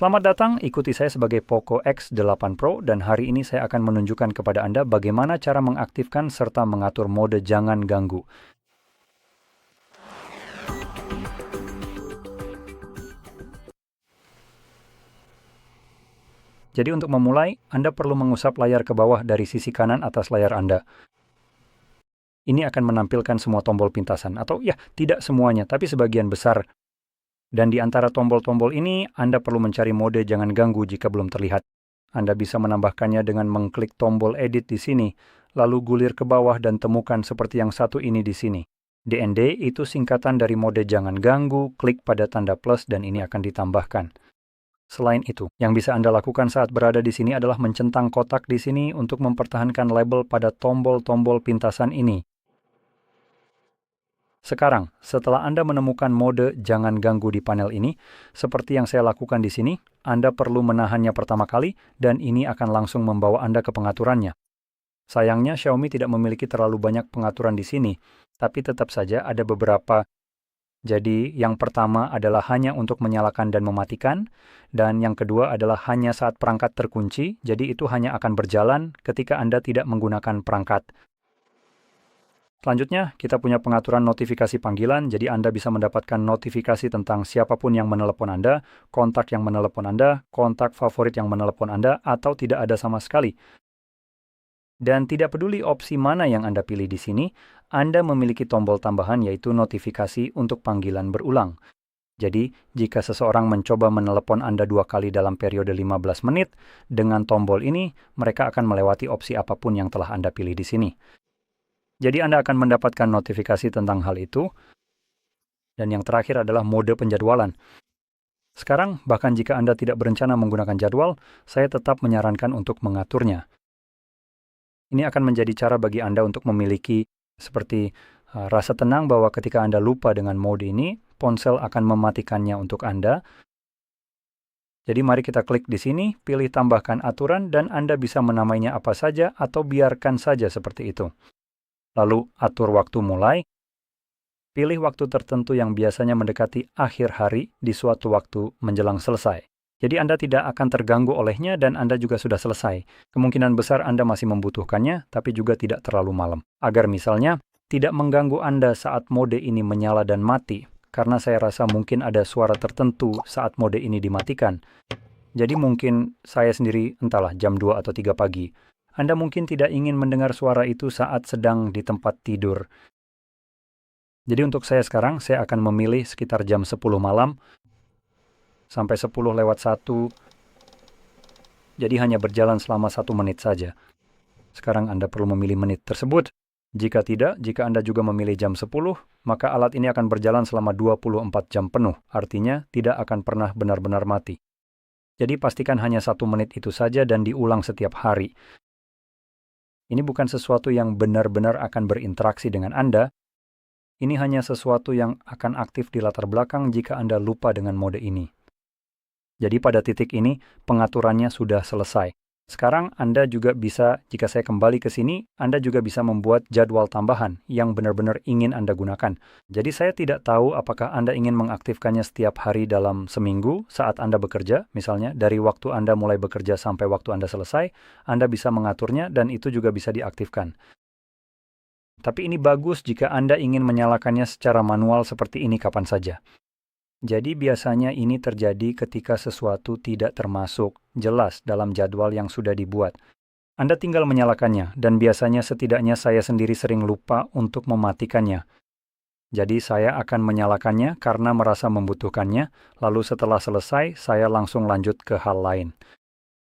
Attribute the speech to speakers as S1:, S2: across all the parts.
S1: Selamat datang, ikuti saya sebagai Poco X8 Pro dan hari ini saya akan menunjukkan kepada Anda bagaimana cara mengaktifkan serta mengatur mode jangan ganggu. Jadi untuk memulai, Anda perlu mengusap layar ke bawah dari sisi kanan atas layar Anda. Ini akan menampilkan semua tombol pintasan, atau ya, tidak semuanya, tapi sebagian besar. Dan di antara tombol-tombol ini, Anda perlu mencari mode jangan ganggu jika belum terlihat. Anda bisa menambahkannya dengan mengklik tombol edit di sini, lalu gulir ke bawah dan temukan seperti yang satu ini di sini. DND itu singkatan dari mode jangan ganggu, klik pada tanda plus dan ini akan ditambahkan. Selain itu, yang bisa Anda lakukan saat berada di sini adalah mencentang kotak di sini untuk mempertahankan label pada tombol-tombol pintasan ini. Sekarang, setelah Anda menemukan mode jangan ganggu di panel ini, seperti yang saya lakukan di sini, Anda perlu menahannya pertama kali dan ini akan langsung membawa Anda ke pengaturannya. Sayangnya Xiaomi tidak memiliki terlalu banyak pengaturan di sini, tapi tetap saja ada beberapa. Jadi, yang pertama adalah hanya untuk menyalakan dan mematikan, dan yang kedua adalah hanya saat perangkat terkunci, jadi itu hanya akan berjalan ketika Anda tidak menggunakan perangkat. Selanjutnya, kita punya pengaturan notifikasi panggilan, jadi Anda bisa mendapatkan notifikasi tentang siapapun yang menelepon Anda, kontak yang menelepon Anda, kontak favorit yang menelepon Anda, atau tidak ada sama sekali. Dan tidak peduli opsi mana yang Anda pilih di sini, Anda memiliki tombol tambahan yaitu notifikasi untuk panggilan berulang. Jadi, jika seseorang mencoba menelepon Anda 2 kali dalam periode 15 menit, dengan tombol ini, mereka akan melewati opsi apapun yang telah Anda pilih di sini. Jadi Anda akan mendapatkan notifikasi tentang hal itu. Dan yang terakhir adalah mode penjadwalan. Sekarang, bahkan jika Anda tidak berencana menggunakan jadwal, saya tetap menyarankan untuk mengaturnya. Ini akan menjadi cara bagi Anda untuk memiliki seperti rasa tenang bahwa ketika Anda lupa dengan mode ini, ponsel akan mematikannya untuk Anda. Jadi mari kita klik di sini, pilih tambahkan aturan, dan Anda bisa menamainya apa saja atau biarkan saja seperti itu. Lalu atur waktu mulai, pilih waktu tertentu yang biasanya mendekati akhir hari di suatu waktu menjelang selesai. Jadi Anda tidak akan terganggu olehnya dan Anda juga sudah selesai. Kemungkinan besar Anda masih membutuhkannya, tapi juga tidak terlalu malam. Agar misalnya, tidak mengganggu Anda saat mode ini menyala dan mati, karena saya rasa mungkin ada suara tertentu saat mode ini dimatikan. Jadi mungkin saya sendiri, entahlah jam 2 atau 3 pagi, Anda mungkin tidak ingin mendengar suara itu saat sedang di tempat tidur. Jadi untuk saya sekarang, saya akan memilih sekitar jam 10 malam, sampai 10 lewat 1, jadi hanya berjalan selama 1 menit saja. Sekarang Anda perlu memilih menit tersebut. Jika tidak, jika Anda juga memilih jam 10, maka alat ini akan berjalan selama 24 jam penuh, artinya tidak akan pernah benar-benar mati. Jadi pastikan hanya 1 menit itu saja dan diulang setiap hari. Ini bukan sesuatu yang benar-benar akan berinteraksi dengan Anda. Ini hanya sesuatu yang akan aktif di latar belakang jika Anda lupa dengan mode ini. Jadi pada titik ini, pengaturannya sudah selesai. Sekarang Anda juga bisa, jika saya kembali ke sini, Anda juga bisa membuat jadwal tambahan yang benar-benar ingin Anda gunakan. Jadi saya tidak tahu apakah Anda ingin mengaktifkannya setiap hari dalam seminggu saat Anda bekerja, misalnya dari waktu Anda mulai bekerja sampai waktu Anda selesai, Anda bisa mengaturnya dan itu juga bisa diaktifkan. Tapi ini bagus jika Anda ingin menyalakannya secara manual seperti ini kapan saja. Jadi biasanya ini terjadi ketika sesuatu tidak termasuk jelas dalam jadwal yang sudah dibuat. Anda tinggal menyalakannya, dan biasanya setidaknya saya sendiri sering lupa untuk mematikannya. Jadi saya akan menyalakannya karena merasa membutuhkannya, lalu setelah selesai saya langsung lanjut ke hal lain.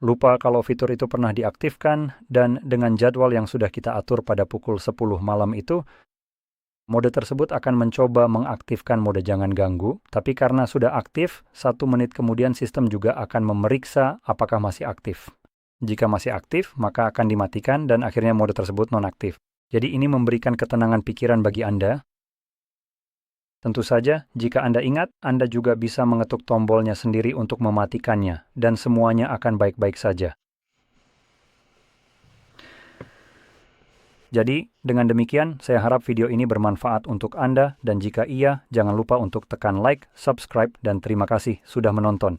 S1: Lupa kalau fitur itu pernah diaktifkan, dan dengan jadwal yang sudah kita atur pada pukul 10 malam itu, mode tersebut akan mencoba mengaktifkan mode jangan ganggu, tapi karena sudah aktif, 1 menit kemudian sistem juga akan memeriksa apakah masih aktif. Jika masih aktif, maka akan dimatikan dan akhirnya mode tersebut nonaktif. Jadi ini memberikan ketenangan pikiran bagi Anda. Tentu saja, jika Anda ingat, Anda juga bisa mengetuk tombolnya sendiri untuk mematikannya, dan semuanya akan baik-baik saja. Jadi, dengan demikian, saya harap video ini bermanfaat untuk Anda, dan jika iya, jangan lupa untuk tekan like, subscribe, dan terima kasih sudah menonton.